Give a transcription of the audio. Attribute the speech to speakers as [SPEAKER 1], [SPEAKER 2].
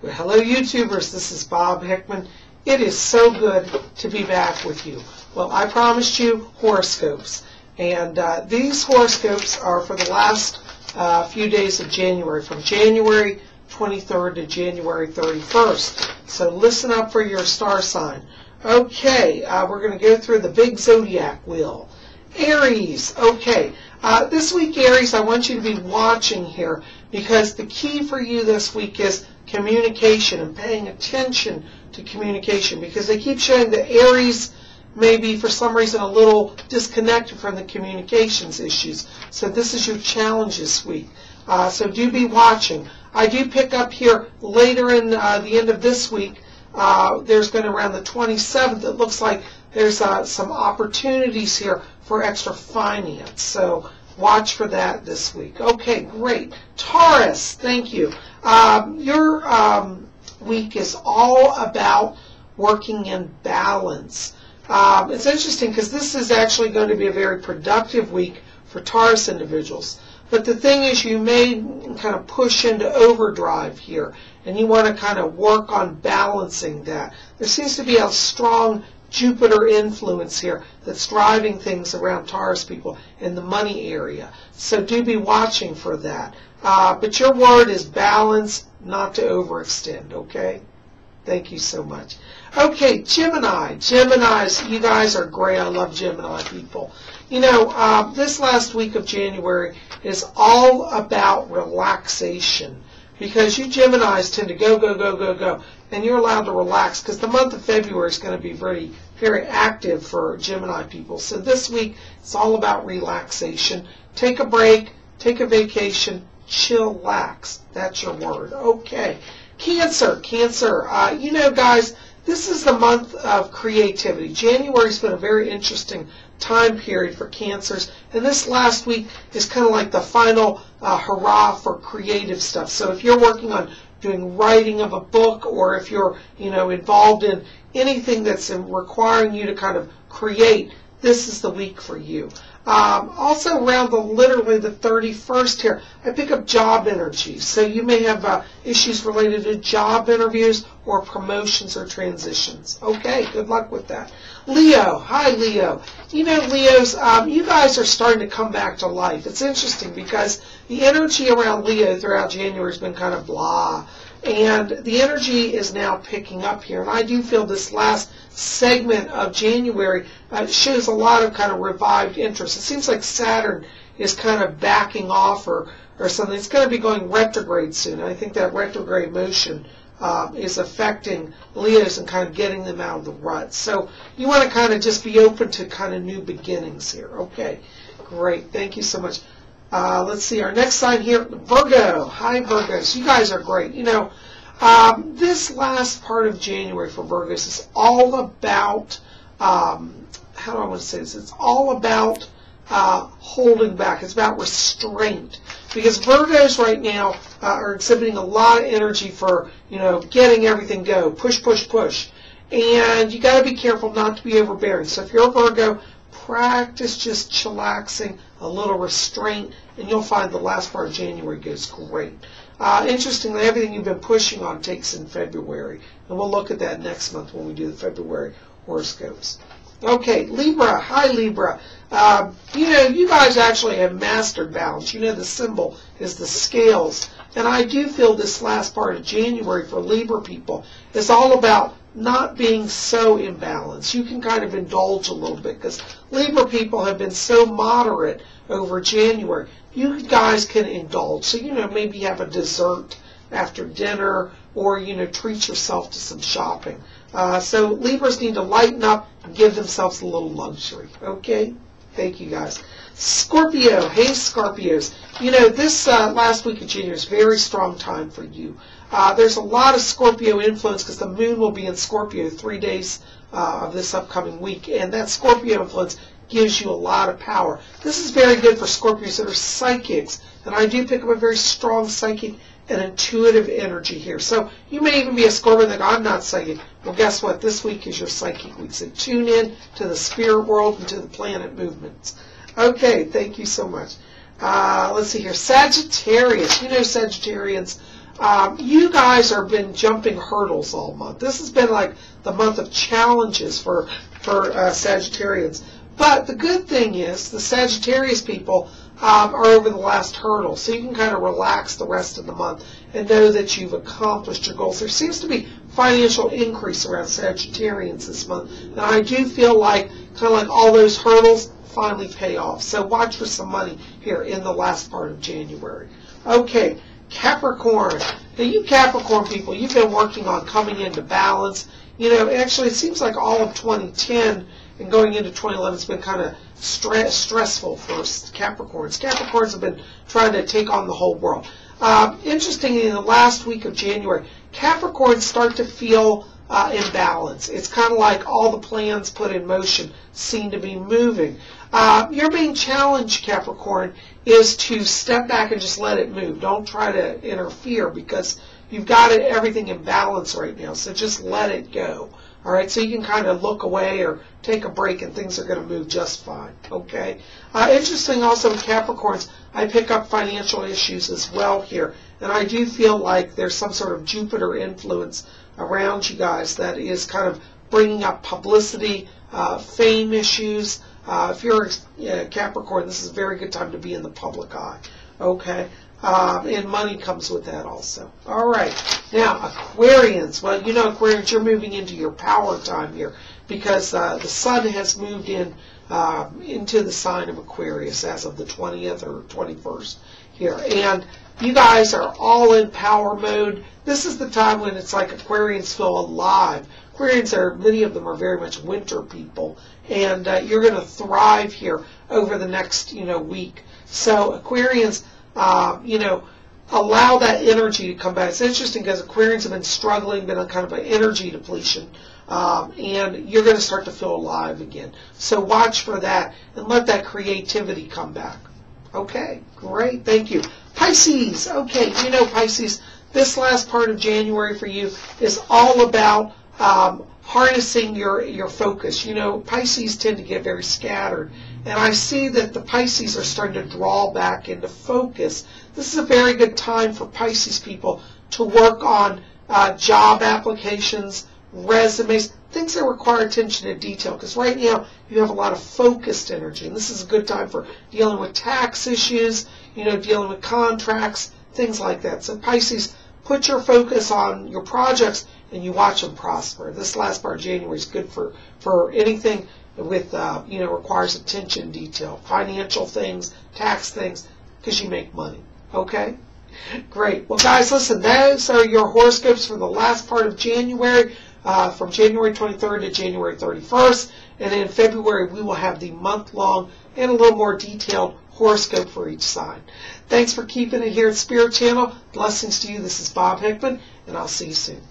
[SPEAKER 1] Well, hello, YouTubers. This is Bob Hickman. It is so good to be back with you. Well, I promised you horoscopes, and these horoscopes are for the last few days of January, from January 23rd to January 31st. So listen up for your star sign. Okay, we're going to go through the big zodiac wheel. Aries. Okay, this week, Aries, I want you to be watching here, because the key for you this week is communication and paying attention to communication, because they keep showing that Aries may be for some reason a little disconnected from the communications issues. So this is your challenge this week. So do be watching. I do pick up here later in the end of this week. There's going to around the 27th. It looks like there's some opportunities here for extra finance. So watch for that this week. Okay, great. Taurus, thank you. Your week is all about working in balance. It's interesting because this is actually going to be a very productive week for Taurus individuals. But the thing is, you may kind of push into overdrive here, and you want to kind of work on balancing that. There seems to be a strong Jupiter influence here that's driving things around Taurus people in the money area. So do be watching for that. But your word is balance, not to overextend, okay? Thank you so much. Okay, Gemini. Geminis, you guys are great. I love Gemini people. You know, this last week of January is all about relaxation, because you Geminis tend to go, and you're allowed to relax, because the month of February is going to be very active for Gemini people. So this week, it's all about relaxation. Take a break, take a vacation, chillax. That's your word. Okay. Cancer. You know, guys, this is the month of creativity. January's been a very interesting time period for Cancers, and this last week is kind of like the final hurrah for creative stuff. So if you're working on doing writing of a book, or if you're, you know, involved in anything that's requiring you to kind of create, this is the week for you. Also around literally the 31st here, I pick up job energy. So you may have issues related to job interviews or promotions or transitions. Okay, good luck with that. Leo. Hi, Leo. You know, Leos, you guys are starting to come back to life. It's interesting because the energy around Leo throughout January has been kind of blah. And the energy is now picking up here. And I do feel this last segment of January shows a lot of kind of revived interest. It seems like Saturn is kind of backing off or something. It's going to be going retrograde soon. I think that retrograde motion is affecting Leos and kind of getting them out of the rut. So you want to kind of just be open to kind of new beginnings here. Okay, great. Thank you so much. Let's see, our next sign here, Virgo. Hi, Virgos. You guys are great. You know, this last part of January for Virgos is all about, how do I want to say this? It's all about holding back. It's about restraint. Because Virgos right now are exhibiting a lot of energy for, you know, getting everything go. Push, push, push. And you got to be careful not to be overbearing. So if you're a Virgo, practice just chillaxing, a little restraint, and you'll find the last part of January goes great. Interestingly, everything you've been pushing on takes in February, and we'll look at that next month when we do the February horoscopes. Okay, Libra. Hi, Libra. You know, you guys actually have mastered balance. You know, the symbol is the scales, and I do feel this last part of January for Libra people is all about not being so imbalanced. You can kind of indulge a little bit, because Libra people have been so moderate over January. You guys can indulge. So, you know, maybe have a dessert after dinner, or, you know, treat yourself to some shopping. So Libras need to lighten up and give themselves a little luxury. Okay? Thank you, guys. Scorpio. Hey, Scorpios. You know, this last week of January is a very strong time for you. There's a lot of Scorpio influence because the moon will be in Scorpio 3 days of this upcoming week, and that Scorpio influence gives you a lot of power. This is very good for Scorpios that are psychics, and I do pick up a very strong psychic and intuitive energy here. So you may even be a Scorpio that I'm not psychic. Well, guess what? This week is your psychic week. So tune in to the spirit world and to the planet movements. Okay, thank you so much. Let's see here. Sagittarius. You know, Sagittarians, You guys have been jumping hurdles all month. This has been like the month of challenges for Sagittarians. But the good thing is the Sagittarius people are over the last hurdle, so you can kind of relax the rest of the month and know that you've accomplished your goals. There seems to be financial increase around Sagittarians this month, and I do feel like kind of like all those hurdles finally pay off. So watch for some money here in the last part of January. Okay, Capricorn. Now you Capricorn people, you've been working on coming into balance. You know, actually it seems like all of 2010 and going into 2011 has been kind of stressful for Capricorns. Capricorns have been trying to take on the whole world. Interestingly, in the last week of January, Capricorns start to feel in balance. It's kind of like all the plans put in motion seem to be moving. Your main challenge, Capricorn, is to step back and just let it move. Don't try to interfere because you've got everything in balance right now, so just let it go. All right, so you can kind of look away or take a break and things are going to move just fine, okay? Interesting also with Capricorns, I pick up financial issues as well here, and I do feel like there's some sort of Jupiter influence around you guys that is kind of bringing up publicity, fame issues. If you're Capricorn, this is a very good time to be in the public eye, okay? And money comes with that also. All right. Now, Aquarians. Well, you know, Aquarians, you're moving into your power time here because the sun has moved into the sign of Aquarius as of the 20th or 21st here. And you guys are all in power mode. This is the time when it's like Aquarians feel alive. Aquarians many of them are very much winter people. And you're going to thrive here over the next, week. So Aquarians, allow that energy to come back. It's interesting because Aquarians have been struggling, been on kind of an energy depletion, and you're going to start to feel alive again. So watch for that and let that creativity come back. Okay, great, thank you. Pisces, okay, Pisces, this last part of January for you is all about harnessing your focus. Pisces tend to get very scattered, and I see that the Pisces are starting to draw back into focus. This is a very good time for Pisces people to work on job applications, resumes, things that require attention to detail, because right now you have a lot of focused energy, and this is a good time for dealing with tax issues, dealing with contracts, things like that. So Pisces, put your focus on your projects and you watch them prosper. This last part of January is good for anything with, requires attention detail, financial things, tax things, because you make money. Okay? Great. Well, guys, listen, those are your horoscopes for the last part of January, from January 23rd to January 31st. And in February, we will have the month-long and a little more detailed horoscope for each sign. Thanks for keeping it here at Spirit Channel. Blessings to you. This is Bob Hickman, and I'll see you soon.